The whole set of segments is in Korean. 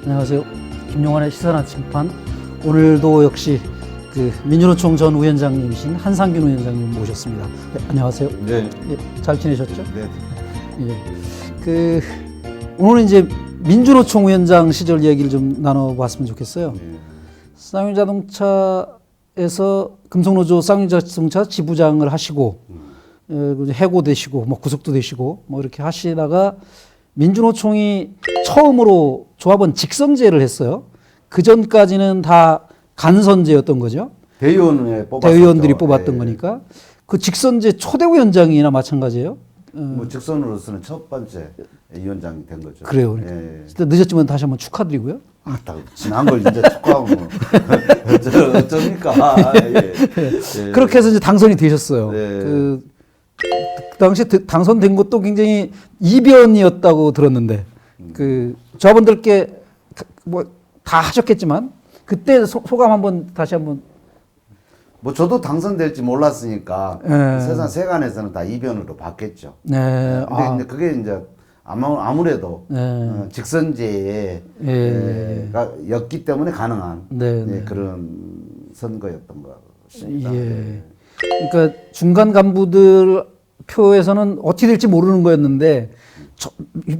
안녕하세요. 김용환의 시사나 침판. 오늘도 역시 그 민주노총 전 위원장님이신 한상균 위원장님 모셨습니다. 네, 안녕하세요. 네. 예, 잘 지내셨죠? 네. 예. 오늘은 이제 민주노총 위원장 시절 이야기를 좀 나눠봤으면 좋겠어요. 네. 쌍용자동차에서 금속노조 쌍용자동차 지부장을 하시고 해고되시고 뭐 구속도 되시고 뭐 이렇게 하시다가 민주노총이 처음으로 조합원 직선제를 했어요. 그 전까지는 다 간선제였던 거죠. 대의원들이 뽑았던 거니까. 그 직선제 초대 위원장이나 마찬가지예요. 뭐 직선으로서는 첫 번째 위원장이 된 거죠. 그래요. 예. 늦었지만 다시 한번 축하드리고요. 지난 걸 이제 축하하고 어쩌니까. 예. 그렇게 해서 이제 당선이 되셨어요. 네. 그 당시 당선된 것도 굉장히 이변이었다고 들었는데 그 조합원들께 뭐 다 하셨겠지만 그때 소감 한번 다시 한번. 뭐 저도 당선될지 몰랐으니까 네. 세상 세간에서는 다 이변으로 봤겠죠. 네. 근데 이제 그게 이제 아무래도 네. 직선제가 였기 때문에 가능한 네. 그런 선거였던 것 같습니다. 예. 그러니까 중간 간부들 표에서는 어떻게 될지 모르는 거였는데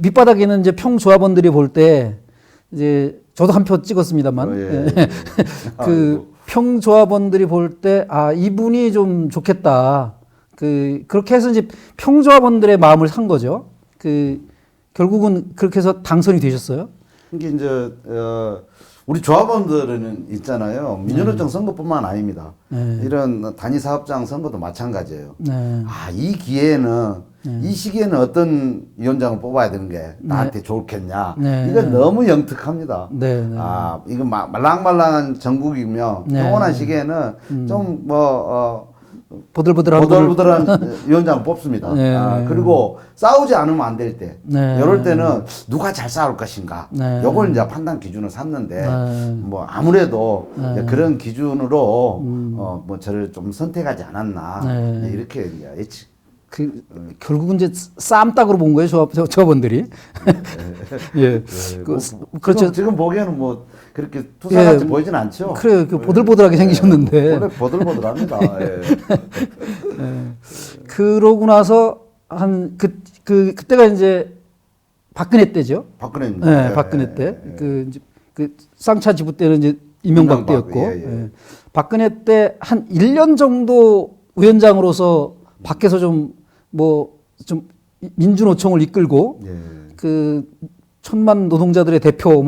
밑바닥에는 이제 평조합원들이 볼 때 이제 저도 한 표 찍었습니다만 그 평조합원들이 볼 때 아 이분이 좀 좋겠다. 그렇게 해서 이제 평조합원들의 마음을 산 거죠. 결국은 그렇게 해서 당선이 되셨어요. 이게 이제 우리 조합원들은 있잖아요. 민주노총 선거뿐만 아닙니다. 이런 단위 사업장 선거도 마찬가지예요. 이 기회에는 이 시기에는 어떤 위원장을 뽑아야 되는 게 나한테 좋겠냐. 이건 너무 영특합니다. 이거 말랑말랑한 전국이며 평온한 시기에는 좀 보들보들한 위원장을 뽑습니다. 그리고 싸우지 않으면 안 될 때, 이럴 때는 누가 잘 싸울 것인가, 요걸 이제 판단 기준을 삼는데, 뭐 아무래도 이제 그런 기준으로 뭐 저를 좀 선택하지 않았나 이렇게 이제 예측. 결국은 이제 쌈딱으로 본 거예요, 조합원들이. 예. 그렇죠. 지금 보기에는 뭐 그렇게 투사같이 보이진 않죠. 그래요. 보들보들하게 생기셨는데. 보들보들합니다. 그러고 나서 그때가 이제 박근혜 때죠. 박근혜입니다. 네, 박근혜 때. 그 쌍차 지부 때는 이제 이명박 때였고. 박근혜 때 한 1년 정도 위원장으로서 밖에서 좀 민주노총을 이끌고 그 1,000만 노동자들의 대표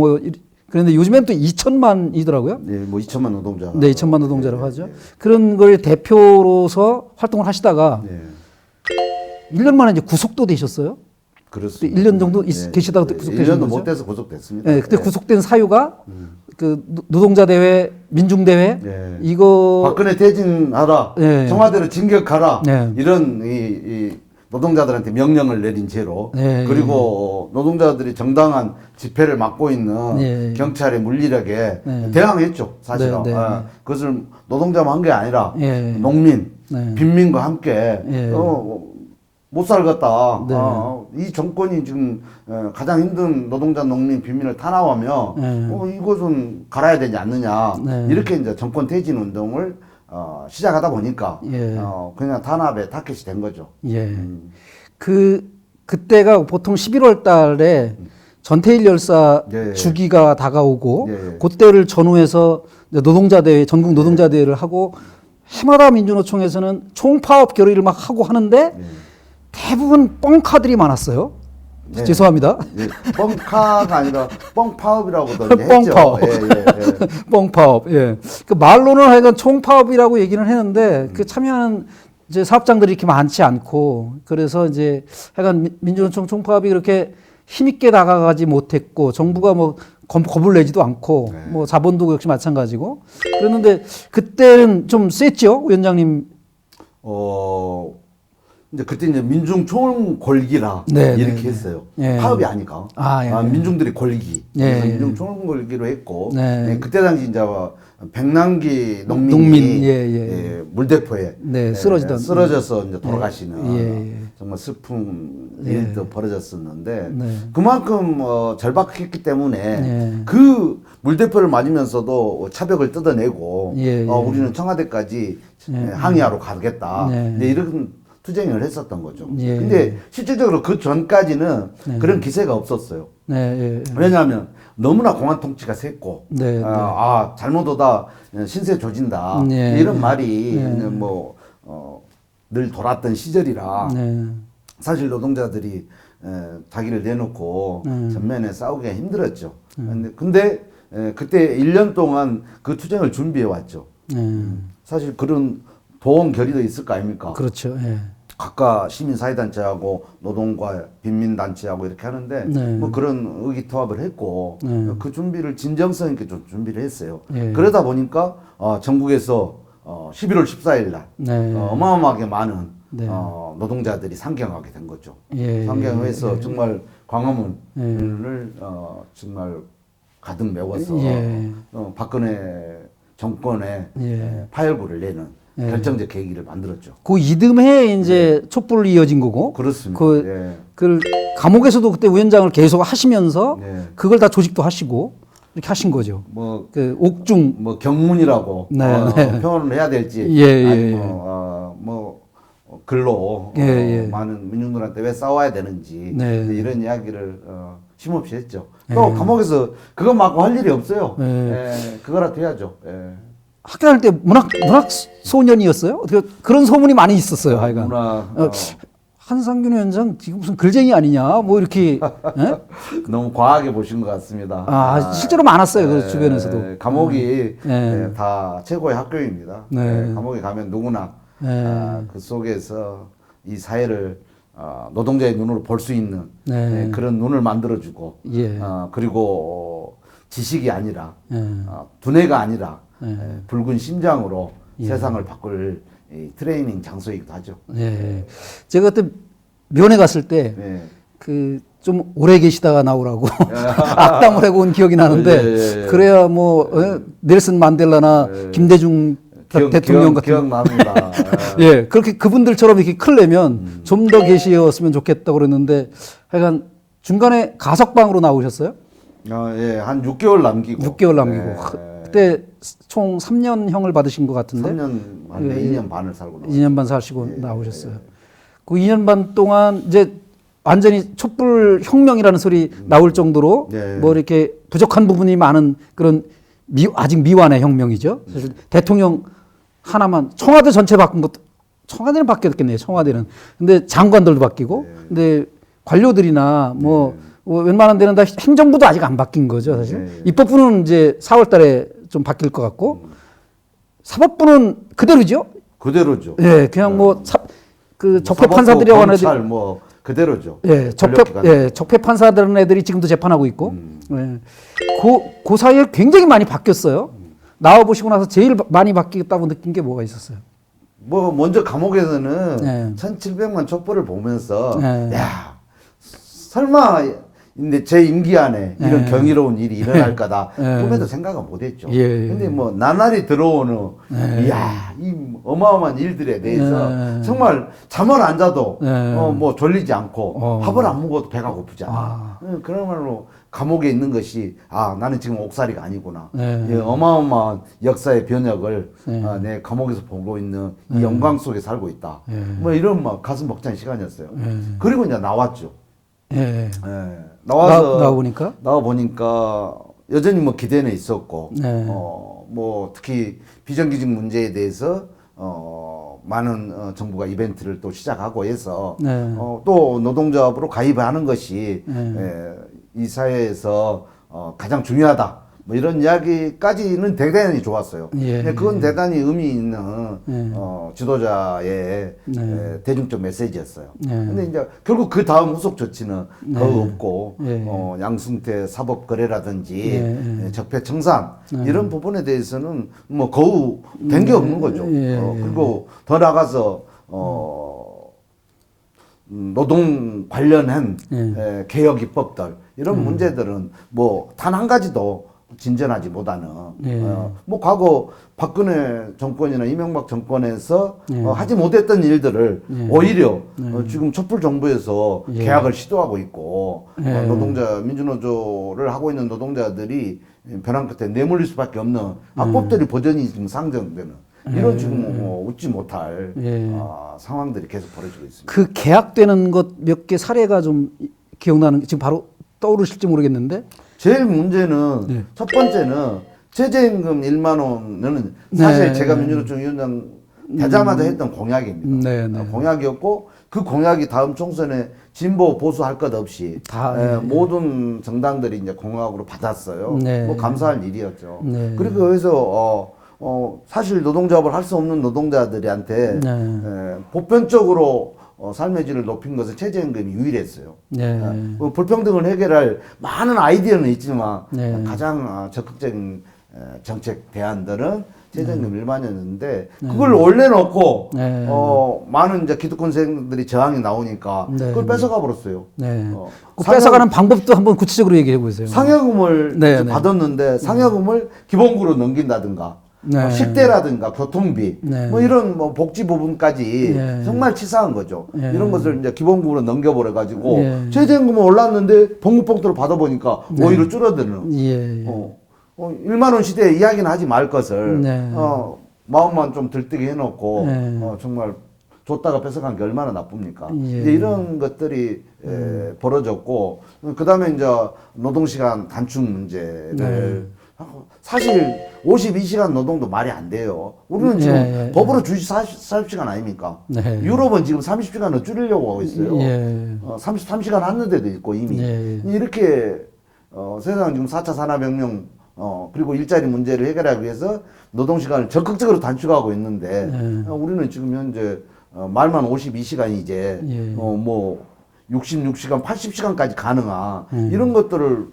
그런데 요즘엔 또 2천만이더라고요. 뭐 2천만 노동자. 네, 2천만 노동자라고 하죠. 그런 걸 대표로서 활동을 하시다가 1년 만에 이제 구속도 되셨어요. 그렇습니다. 1년 정도 계시다가 구속되신 거죠. 1년도 못 돼서 구속됐습니다. 네, 그때 구속된 사유가 그 노동자 대회, 민중 대회 이거 박근혜 퇴진하라, 청와대로 진격하라 이런 이 노동자들한테 명령을 내린 죄로 그리고 노동자들이 정당한 집회를 막고 있는 경찰의 물리력에 대항했죠, 사실은. 그것을 노동자만 한 게 아니라 농민, 빈민과 함께 못 살겠다. 이 정권이 지금 가장 힘든 노동자, 농민, 빈민을 탄압하며 이것은 갈아야 되지 않느냐. 이렇게 이제 정권 퇴진 운동을 시작하다 보니까 그냥 탄압의 타켓이 된 거죠. 그때가 보통 11월 달에 전태일 열사 주기가 다가오고 그때를 전후해서 노동자 대회, 전국 노동자 대회를 하고 해마다 민주노총에서는 총파업 결의를 막 하고 하는데 대부분 뻥카들이 많았어요. 죄송합니다. 뻥카가 아니라 뻥파업이라고도 뻥파업. 했죠. 뻥파업. 그 말로는 하여간 총파업이라고 얘기는 했는데 그 참여하는 이제 사업장들이 이렇게 많지 않고 그래서 이제 하여간 민주노총 총파업이 그렇게 힘있게 다가가지 못했고 정부가 뭐 겁을 내지도 않고 뭐 자본도 역시 마찬가지고 그랬는데 그때는 좀 셌죠, 위원장님. 이제 그때 이제 민중 총궐기라 네, 이렇게 네, 했어요. 네. 파업이 아니까. 아, 예, 예. 민중들이 골기. 예, 그래서 예. 민중 총궐기로 했고. 네. 예, 그때 당시 이제 농민이 농민, 예, 예. 예, 물대포에 네, 쓰러지던. 쓰러져서 이제 돌아가시는 예, 예. 정말 슬픈 예. 일도 벌어졌었는데 네. 그만큼 절박했기 때문에 예. 그 물대포를 맞으면서도 차벽을 뜯어내고 예, 예. 우리는 청와대까지 항의하러 가겠다. 네. 이제 이런 투쟁을 했었던 거죠. 예. 근데 실질적으로 그 전까지는 그런 기세가 없었어요. 네, 예, 예. 왜냐하면 너무나 공안 통치가 셌고, 네, 네. 잘못하다 신세 조진다. 네. 이런 말이 네. 늘 돌았던 시절이라 네. 사실 노동자들이 자기를 내놓고 전면에 싸우기가 힘들었죠. 근데 그때 1년 동안 그 투쟁을 준비해 왔죠. 사실 그런 보험 결의도 있을 거 아닙니까? 그렇죠. 예. 각각 시민사회단체하고 노동과 빈민단체하고 이렇게 하는데 네. 뭐 그런 의기투합을 했고 그 준비를 진정성 있게 좀 준비를 했어요. 예. 그러다 보니까 전국에서 11월 14일 날 네. 어마어마하게 많은 네. 노동자들이 상경하게 된 거죠. 예. 상경해서 예. 정말 광화문을 정말 가득 메워서 예. 박근혜 정권에 예. 파열구를 내는 결정적 계기를 만들었죠. 그 이듬해 이제 촛불로 이어진 거고. 그렇습니다. 그 감옥에서도 그때 위원장을 계속 하시면서 예. 그걸 다 조직도 하시고 이렇게 하신 거죠. 뭐 그 옥중. 뭐 경문이라고 네. 표현을 해야 될지 예, 예, 아니면 글로 예, 예. 많은 민중들한테 왜 싸워야 되는지 네. 이런 이야기를 쉼없이 했죠. 또 감옥에서 그거 막고 할 일이 없어요. 그거라도 해야죠. 학교 다닐 때 문학 소년이었어요? 어떻게 그런 소문이 많이 있었어요. 하여간. 한상균 위원장 지금 무슨 글쟁이 아니냐? 뭐 이렇게 예? 너무 과하게 보신 것 같습니다. 실제로 많았어요. 그 주변에서도. 감옥이 다 최고의 학교입니다. 네. 감옥에 가면 누구나 그 속에서 이 사회를 노동자의 눈으로 볼 수 있는 그런 눈을 만들어주고 예. 그리고 지식이 아니라 두뇌가 아니라 붉은 심장으로 세상을 바꿀 트레이닝 장소이기도 하죠. 예. 제가 그때 면회 갔을 때 그 좀 오래 계시다가 나오라고 악담을 하고 온 기억이 나는데 그래야 뭐 넬슨 만델라나 김대중 대통령 같은 기억납니다. 예, 그렇게 그분들처럼 이렇게 클려면 좀 더 계시었으면 좋겠다고 그랬는데 하여간 중간에 가석방으로 나오셨어요? 한 6개월 남기고. 6개월 남기고. 그때 총 3년형을 받으신 것 같은데. 3년 반, 2년 반을 살고 나왔어요. 2년 반 사시고 나오셨어요. 그 2년 반 동안 이제 완전히 촛불 혁명이라는 소리 나올 정도로 뭐 이렇게 부족한 부분이 많은 그런 아직 미완의 혁명이죠. 사실 대통령 하나만 청와대 전체 바꾼 것도 청와대는 바뀌었겠네요. 청와대는. 근데 장관들도 바뀌고 근데 관료들이나 뭐 웬만한 데는 다 행정부도 아직 안 바뀐 거죠, 사실. 입법부는 이제 4월 달에 좀 바뀔 것 같고 사법부는 그대로죠? 그대로죠. 예, 그냥 그 적폐 판사들이라고 하는 애들 뭐 그대로죠. 예, 적폐 판사들은 애들이 지금도 재판하고 있고. 그 사이에 굉장히 많이 바뀌었어요. 나와 보시고 나서 제일 많이 바뀌었다고 느낀 게 뭐가 있었어요? 뭐 먼저 감옥에서는 1,700만 촛불을 보면서 야, 설마 근데 제 임기 안에 이런 경이로운 일이 일어날 거다 꿈에도 생각은 못했죠. 근데 뭐 나날이 들어오는 이야 이 어마어마한 일들에 대해서 정말 잠을 안 자도 뭐 졸리지 않고 밥을 안 먹어도 배가 고프지 않아. 그야말로 감옥에 있는 것이 나는 지금 옥살이가 아니구나. 이 어마어마한 역사의 변혁을 내 감옥에서 보고 있는 이 영광 속에 살고 있다. 뭐 이런 막 가슴 벅찬 시간이었어요. 그리고 이제 나왔죠. 나와 보니까 여전히 뭐 기대는 있었고 뭐 특히 비정규직 문제에 대해서 많은 정부가 이벤트를 또 시작하고 해서 또 노동조합으로 가입하는 것이 이 사회에서 가장 중요하다. 뭐 이런 이야기까지는 대단히 좋았어요. 그건 대단히 의미 있는 지도자의 대중적 메시지였어요. 근데 이제 결국 그 다음 후속 조치는 더 없고 양승태 사법거래라든지 적폐청산 이런 부분에 대해서는 뭐 거의 된 게 없는 거죠. 그리고 더 나가서 노동 관련한 개혁 입법들 이런 문제들은 뭐 단 한 가지도 진전하지 못하는 뭐 과거 박근혜 정권이나 이명박 정권에서 하지 못했던 일들을 오히려 지금 촛불 정부에서 개혁을 시도하고 있고 노동자 민주노조를 하고 있는 노동자들이 벼랑 끝에 내몰릴 수밖에 없는 악법들이 버전이 지금 상정되는 이런 지금 웃지 못할 상황들이 계속 벌어지고 있습니다. 그 계약되는 것 몇 개 사례가 좀 기억나는 지금 바로 떠오르실지 모르겠는데 제일 문제는 첫 번째는 최저임금 1만 원은 사실 제가 민주노총 위원장 되자마자 했던 공약입니다. 공약이었고 그 공약이 다음 총선에 진보 보수 할 것 없이 모든 정당들이 이제 공약으로 받았어요. 뭐 감사할 일이었죠. 그리고 여기서 사실 노동조합을 할 수 없는 노동자들한테 보편적으로 삶의 질을 높인 것은 최저임금이 유일했어요. 불평등을 해결할 많은 아이디어는 있지만 가장 적극적인 정책 대안들은 최저임금 1만이었는데 그걸 올려놓고 많은 이제 기득권층들이 저항이 나오니까 그걸 뺏어가 버렸어요. 그 뺏어가는 방법도 한번 구체적으로 얘기해 보세요. 상여금을 받았는데 상여금을 기본급으로 넘긴다든가 식대라든가 교통비 뭐 이런 뭐 복지 부분까지 정말 치사한 거죠. 이런 것을 이제 기본급으로 넘겨버려 가지고 최저임금은 올랐는데 봉급봉투를 받아보니까 오히려 줄어드는 1만 원 시대에 이야기는 하지 말 것을 마음만 좀 들뜨게 해놓고 정말 줬다가 뺏어간 게 얼마나 나쁩니까? 이제 이런 것들이 벌어졌고 그 다음에 이제 노동시간 단축 문제를 사실 52시간 노동도 말이 안 돼요. 우리는 지금 법으로 주시 40시간 아닙니까? 유럽은 지금 30시간을 줄이려고 하고 있어요. 33시간 하는 데도 있고 이미. 이렇게 세상 지금 4차 산업혁명 그리고 일자리 문제를 해결하기 위해서 노동시간을 적극적으로 단축하고 있는데 우리는 지금 현재 말만 52시간이 이제 뭐 66시간, 80시간까지 가능한 이런 것들을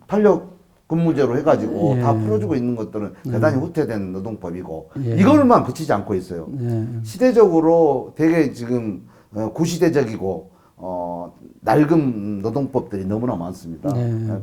탄력 근무제로 해가지고 다 풀어주고 있는 것들은 대단히 후퇴된 노동법이고 이걸만 그치지 않고 있어요. 시대적으로 되게 지금 구시대적이고 낡은 노동법들이 너무나 많습니다.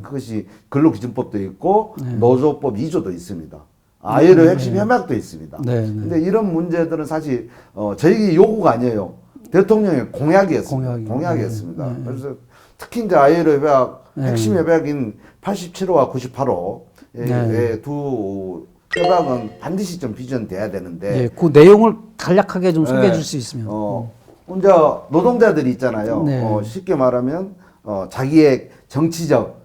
그것이 근로기준법도 있고 노조법 2조도 있습니다. ILO 핵심 협약도 있습니다. 근데 이런 문제들은 사실 저희 요구가 아니에요. 대통령의 공약이었습니다. 그래서 특히 이제 ILO 협약 핵심 협약인 87호와 98호의 두 협약은 반드시 좀 비전돼야 되는데 그 내용을 간략하게 좀 소개해 줄 수 있으면 이제 노동자들이 있잖아요. 쉽게 말하면 자기의 정치적,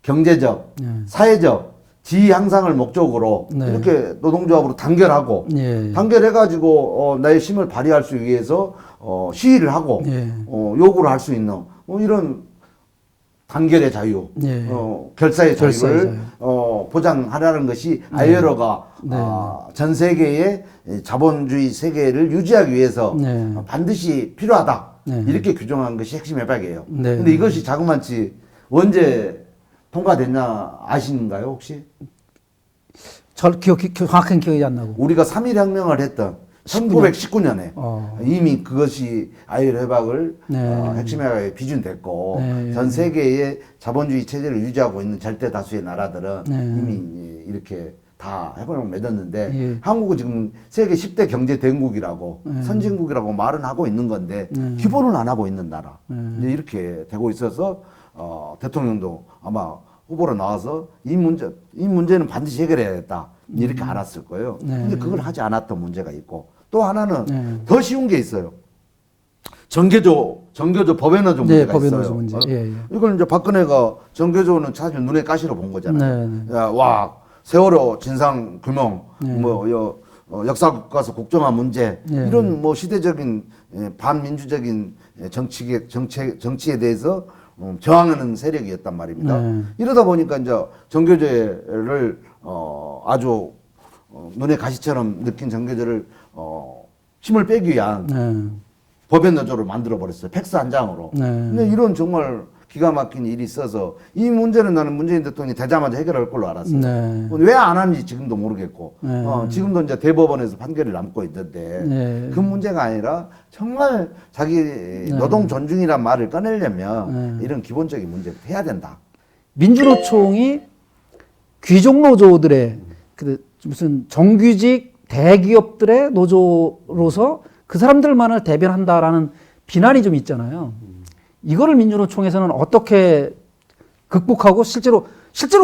경제적, 사회적 지위 향상을 목적으로 이렇게 노동조합으로 단결하고 단결해가지고 나의 힘을 발휘할 수 위해서 시위를 하고 요구를 할 수 있는 이런 단결의 자유, 결사의 자유를 보장하라는 것이 ILO가 전 세계의 자본주의 세계를 유지하기 위해서 반드시 필요하다. 이렇게 규정한 것이 핵심 협약이에요. 근데 이것이 자그마치 언제 통과됐냐 아시는가요, 혹시? 정확한 기억이 안 나고. 우리가 3.1혁명을 했던 1919년에 이미 그것이 ILO 협약을 핵심 협약에 비준됐고 전 세계의 자본주의 체제를 유지하고 있는 절대 다수의 나라들은 이미 이렇게 다 협약을 맺었는데 한국은 지금 세계 10대 경제 대국이라고 선진국이라고 말은 하고 있는 건데 기본을 안 하고 있는 나라 이제 이렇게 되고 있어서 대통령도 아마 후보로 나와서 이 문제는 반드시 해결해야겠다 이렇게 알았을 거예요. 근데 그걸 하지 않았던 문제가 있고 또 하나는 더 쉬운 게 있어요. 정교조 법외노조 문제가 법외노조 있어요. 문제. 이걸 이제 박근혜가 정교조는 사실 눈에 가시로 본 거잖아요. 야, 와 세월호 진상 규명, 역사 가서 국정화 문제 이런 뭐 시대적인 반민주적인 정치에 대해서 저항하는 세력이었단 말입니다. 이러다 보니까 이제 정교조를 아주 눈에 가시처럼 느낀 정교조를 힘을 빼기 위한 법외노조를 만들어 버렸어요. 팩스 한 장으로. 근데 이런 정말 기가 막힌 일이 있어서 이 문제는 나는 문재인 대통령이 되자마자 해결할 걸로 알았어요. 네. 왜 안 하는지 지금도 모르겠고 네. 지금도 이제 대법원에서 판결이 남고 있는데 네. 그 문제가 아니라 정말 자기 노동 존중이란 말을 꺼내려면 이런 기본적인 문제부터 해야 된다. 민주노총이 귀족 노조들의 그 무슨 정규직 대기업들의 노조로서 그 사람들만을 대변한다라는 비난이 좀 있잖아요. 이거를 민주노총에서는 어떻게 극복하고 실제로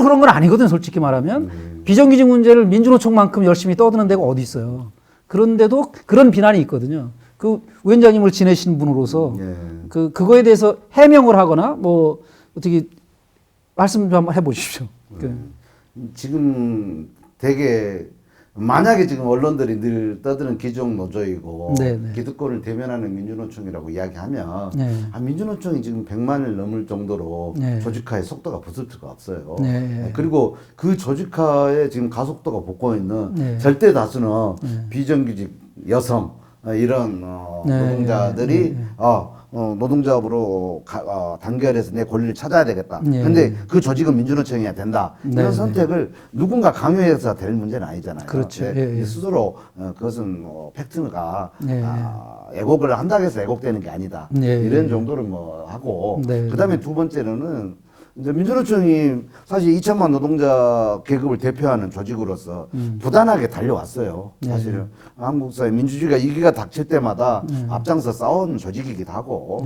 그런 건 아니거든, 솔직히 말하면. 비정규직 문제를 민주노총만큼 열심히 떠드는 데가 어디 있어요. 그런데도 그런 비난이 있거든요. 그 위원장님을 지내신 분으로서 그거에 대해서 해명을 하거나 뭐 어떻게 말씀 좀 한번 해보십시오. 지금 되게 만약에 지금 언론들이 늘 떠드는 기종 노조이고 네네. 기득권을 대변하는 민주노총이라고 이야기하면 네. 민주노총이 지금 100만을 넘을 정도로 네. 조직화의 속도가 붙을 수가 없어요. 네. 그리고 그 조직화의 지금 가속도가 붙고 있는 네. 절대 다수는 비정규직 여성 이런 노동자들이 노동조합으로 단결해서 내 권리를 찾아야 되겠다. 근데 그 조직은 민주노총이어야 된다. 이런 선택을 누군가 강요해서 될 문제는 아니잖아요. 그렇죠. 스스로 그것은 팩트가 애곡을 한다고 해서 애곡되는 게 아니다. 이런 정도를 뭐 하고 그다음에 두 번째로는 이제 민주노총이 사실 2천만 노동자 계급을 대표하는 조직으로서 부단하게 달려왔어요. 사실은 한국 사회 민주주의가 위기가 닥칠 때마다 앞장서 싸운 조직이기도 하고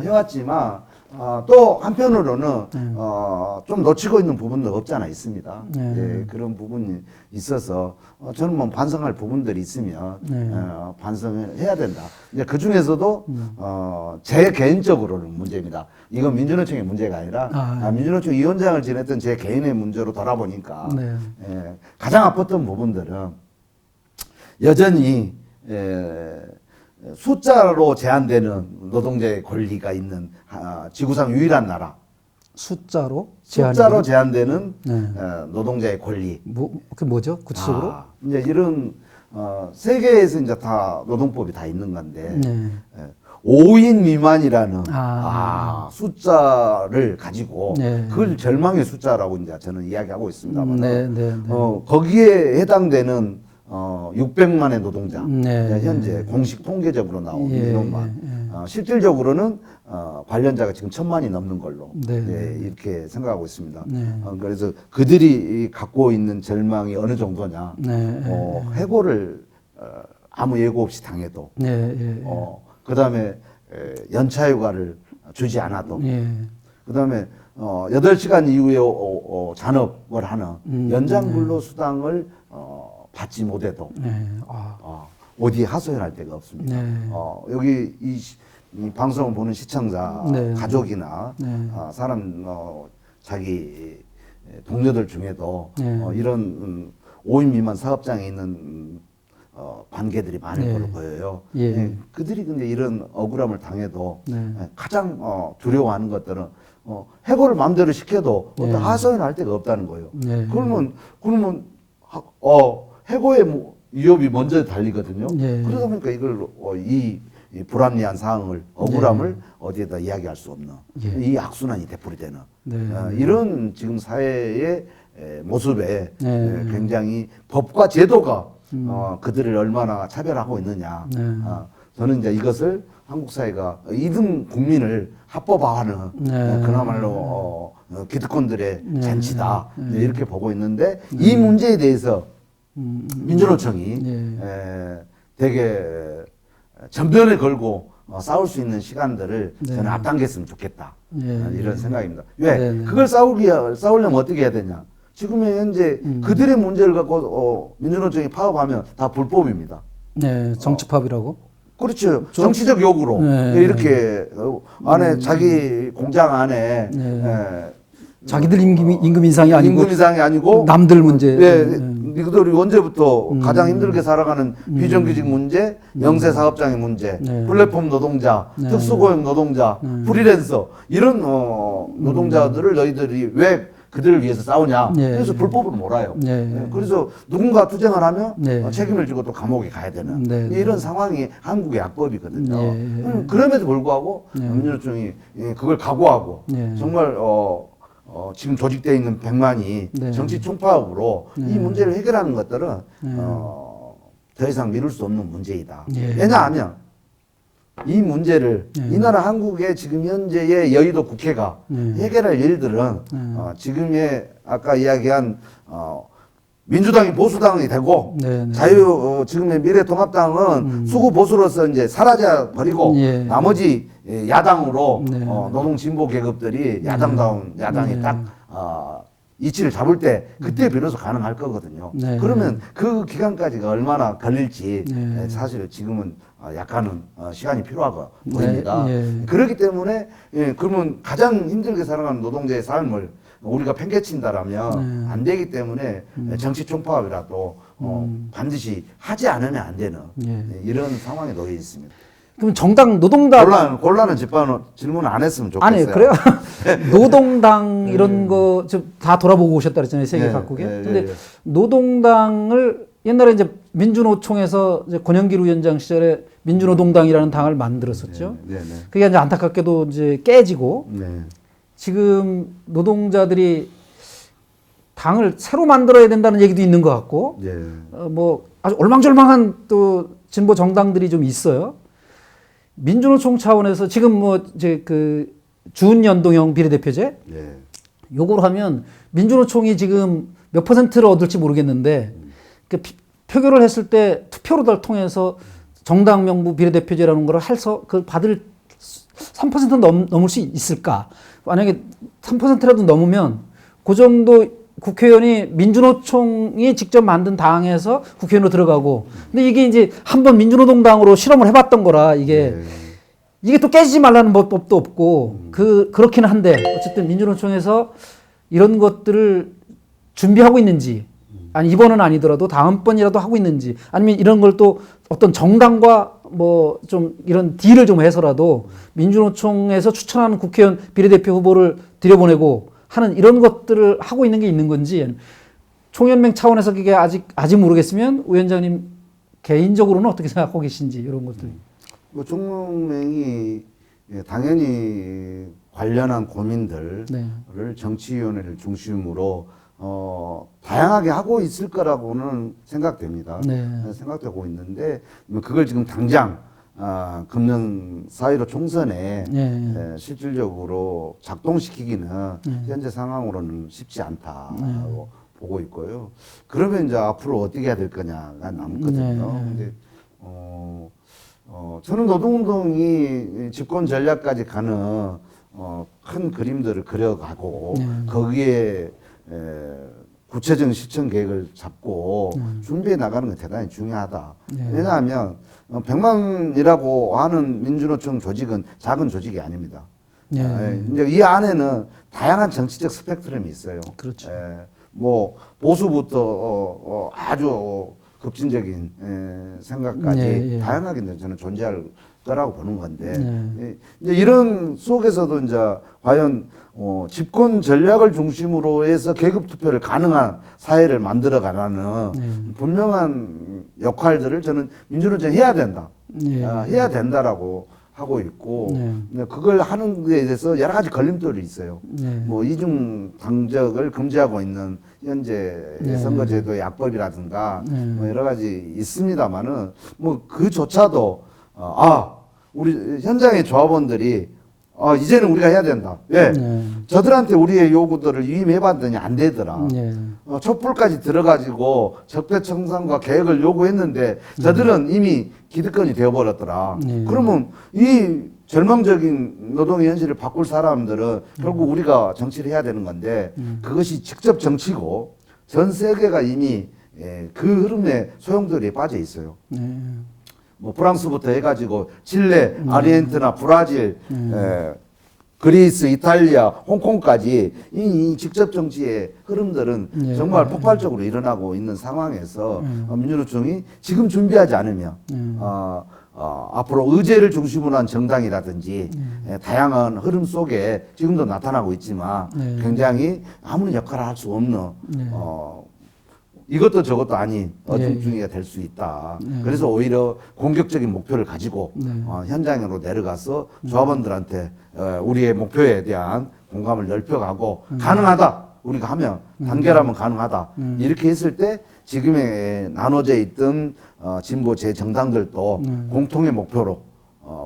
해왔지만 또 한편으로는 좀 놓치고 있는 부분도 없지 않아 있습니다. 그런 부분이 있어서 저는 뭐 반성할 부분들이 있으면 반성을 해야 된다. 이제 그 중에서도 제 개인적으로는 문제입니다. 이건 민주노총의 문제가 아니라 민주노총 위원장을 지냈던 제 개인의 문제로 돌아보니까 가장 아팠던 부분들은 여전히 숫자로 제한되는 노동자의 권리가 있는 지구상 유일한 나라. 숫자로 제한되는 노동자의 권리. 그게 뭐죠? 구체적으로? 이제 이런 세계에서 이제 다 노동법이 다 있는 건데 5인 미만이라는 숫자를 가지고 그걸 절망의 숫자라고 이제 저는 이야기하고 있습니다만 거기에 해당되는 600만의 노동자 현재 공식 통계적으로 나온 민원만 실질적으로는 관련자가 지금 1000만이 넘는 걸로 이렇게 생각하고 있습니다. 그래서 그들이 갖고 있는 절망이 어느 정도냐 해고를 아무 예고 없이 당해도 그다음에 연차휴가를 주지 않아도 그다음에 8시간 이후에 잔업을 하는 연장 근로수당을 받지 못해도 어디 하소연할 데가 없습니다. 여기 이 방송을 보는 시청자 가족이나 사람 자기 동료들 중에도 이런 5인 미만 사업장에 있는 관계들이 많을 걸로 보여요. 그들이 근데 이런 억울함을 당해도 가장 두려워하는 것들은 해고를 마음대로 시켜도 어떤 하소연할 데가 없다는 거예요. 그러면 해고의 위협이 먼저 달리거든요. 그러다 보니까 이걸 이 불합리한 상황을 억울함을 어디에다 이야기할 수 없는 이 악순환이 되풀이되는 이런 지금 사회의 모습에 굉장히 법과 제도가 그들을 얼마나 차별하고 있느냐. 저는 이제 이것을 한국 사회가 2등 국민을 합법화하는 그나말로 기득권들의 잔치다 이렇게 보고 있는데 이 문제에 대해서 민주노총이 되게 전면에 걸고 싸울 수 있는 시간들을 저는 앞당겼으면 좋겠다 이런 생각입니다. 왜? 그걸 싸우려면 어떻게 해야 되냐? 지금의 현재 그들의 문제를 갖고 민주노총이 파업하면 다 불법입니다. 정치 파업이라고? 그렇죠. 정치적 요구로 이렇게 안에 자기 공장 안에 자기들 임금 인상이 아니고 남들 문제. 이들이 언제부터 가장 힘들게 살아가는 비정규직 문제, 영세 사업장의 문제, 플랫폼 노동자, 특수고용 노동자, 프리랜서 이런 노동자들을 너희들이 왜 그들을 위해서 싸우냐. 네. 그래서 불법으로 몰아요. 네. 그래서 누군가 투쟁을 하면 네. 책임을 지고 또 감옥에 가야 되는 네. 이런 상황이 한국의 악법이거든요. 네. 그럼에도 불구하고 민주노총이 그걸 각오하고 정말 지금 조직되어 있는 100만이 정치 총파업으로 이 문제를 해결하는 것들은 더 이상 미룰 수 없는 문제이다. 왜냐하면 이 문제를 이 나라 한국의 지금 현재의 여의도 국회가 해결할 일들은 지금의 아까 이야기한 민주당이 보수당이 되고 지금의 미래통합당은 수구 보수로서 이제 사라져 버리고 나머지 야당으로 노동 진보 계급들이 야당이 딱 이치를 잡을 때 그때 비로소 가능할 거거든요. 그러면 그 기간까지가 얼마나 걸릴지 사실 지금은 약간은 시간이 필요하고 보입니다. 그렇기 때문에 그러면 가장 힘들게 살아가는 노동자의 삶을 우리가 팽개친다라면 안 되기 때문에 정치 총파업이라도 반드시 하지 않으면 안 되는 이런 상황에 놓여 있습니다. 그럼 정당 노동당 곤란한 질문 안 했으면 좋겠어요. 아니 그래요? 노동당 이런 거 다 돌아보고 오셨다 그랬잖아요, 세계 각국에. 근데 노동당을 옛날에 이제 민주노총에서 이제 권영길 위원장 시절에 민주노동당이라는 당을 만들었었죠. 그게 이제 안타깝게도 이제 깨지고 지금 노동자들이 당을 새로 만들어야 된다는 얘기도 있는 것 같고 뭐 아주 얼망졸망한 또 진보 정당들이 좀 있어요. 민주노총 차원에서 지금 뭐 이제 그 준연동형 비례대표제 요걸 하면 민주노총이 지금 몇 퍼센트를 얻을지 모르겠는데 그 표결을 했을 때 투표를 통해서 정당 명부 비례대표제라는 걸 해서 그 받을 3% 넘을 수 있을까? 만약에 3%라도 넘으면 그 정도 국회의원이 민주노총이 직접 만든 당에서 국회의원으로 들어가고, 근데 이게 이제 한번 민주노동당으로 실험을 해봤던 거라 이게 또 깨지지 말라는 법도 없고 그렇기는 한데 어쨌든 민주노총에서 이런 것들을 준비하고 있는지, 아니 이번은 아니더라도 다음번이라도 하고 있는지, 아니면 이런 걸 또 어떤 정당과 뭐 좀 이런 딜을 좀 해서라도 민주노총에서 추천하는 국회의원 비례대표 후보를 들여보내고 하는 이런 것들을 하고 있는 게 있는 건지, 총연맹 차원에서 그게 아직 모르겠으면 위원장님 개인적으로는 어떻게 생각하고 계신지 이런 것들. 뭐 총연맹이 당연히 관련한 고민들을 정치위원회를 중심으로 다양하게 하고 있을 거라고는 생각됩니다. 생각되고 있는데 그걸 지금 당장 금년 4.15 총선에 실질적으로 작동시키기는 현재 상황으로는 쉽지 않다고 보고 있고요. 그러면 이제 앞으로 어떻게 해야 될 거냐가 남거든요. 근데 저는 노동운동이 집권 전략까지 가는 큰 그림들을 그려가고 거기에 구체적인 실천 계획을 잡고 준비해 나가는 게 대단히 중요하다. 왜냐하면 100만이라고 하는 민주노총 조직은 작은 조직이 아닙니다. 이제 이 안에는 다양한 정치적 스펙트럼이 있어요. 그렇죠. 뭐 보수부터 아주 급진적인 생각까지 다양하게 저는 존재할 거라고 보는 건데 이제 이런 속에서도 이제 과연 집권 전략을 중심으로 해서 계급 투표를 가능한 사회를 만들어 가라는 분명한 역할들을 저는 민주노총이 해야 된다. 해야 된다라고 하고 있고 그걸 하는 데 대해서 여러 가지 걸림돌이 있어요. 뭐 이중 당적을 금지하고 있는 현재 선거제도의 약법이라든가 뭐 여러 가지 있습니다만은 뭐 그조차도 우리 현장의 조합원들이 이제는 우리가 해야 된다. 왜? 저들한테 우리의 요구들을 위임해봤더니 안 되더라. 촛불까지 들어가지고 적폐청산과 개혁을 요구했는데 저들은 이미 기득권이 되어버렸더라. 그러면 이 절망적인 노동의 현실을 바꿀 사람들은 결국 우리가 정치를 해야 되는 건데 그것이 직접 정치고 전 세계가 이미 그 흐름에 소용돌이에 빠져 있어요. 뭐 프랑스부터 해가지고 칠레, 아르헨티나, 브라질, 그리스, 이탈리아, 홍콩까지 이 직접 정치의 흐름들은 정말 폭발적으로 일어나고 있는 상황에서 민주노총이 지금 준비하지 않으면 앞으로 의제를 중심으로 한 정당이라든지 다양한 흐름 속에 지금도 나타나고 있지만 굉장히 아무런 역할을 할 수 없는 이것도 저것도 아닌 어중중이가 될 수 있다. 그래서 오히려 공격적인 목표를 가지고 현장으로 내려가서 조합원들한테 우리의 목표에 대한 공감을 넓혀가고 가능하다. 우리가 하면 단결하면 가능하다. 이렇게 했을 때 지금의 나눠져 있던 진보 재정당들도 공통의 목표로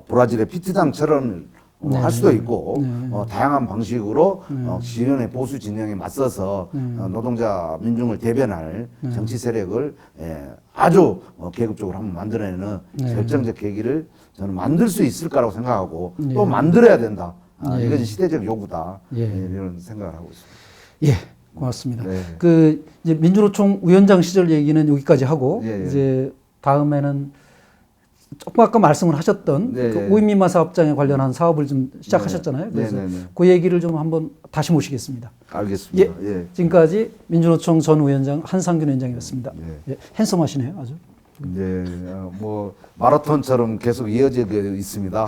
브라질의 피트당처럼 할 수도 있고 다양한 방식으로 기존의 보수 진영에 맞서서 노동자 민중을 대변할 정치 세력을 아주 계급적으로 한번 만들어내는 결정적 계기를 저는 만들 수 있을 거라고 생각하고 또 만들어야 된다. 이것이 시대적 요구다. 이런 생각을 하고 있습니다. 예, 고맙습니다. 그 이제 민주노총 위원장 시절 얘기는 여기까지 하고 이제 다음에는 조금 아까 말씀을 하셨던 그 5인 미만 사업장에 관련한 사업을 좀 시작하셨잖아요. 그래서 그 얘기를 좀 한번 다시 모시겠습니다. 알겠습니다. 지금까지 민주노총 전 위원장 한상균 위원장이었습니다. 핸섬하시네요, 아주. 뭐 마라톤처럼 계속 이어져 있습니다.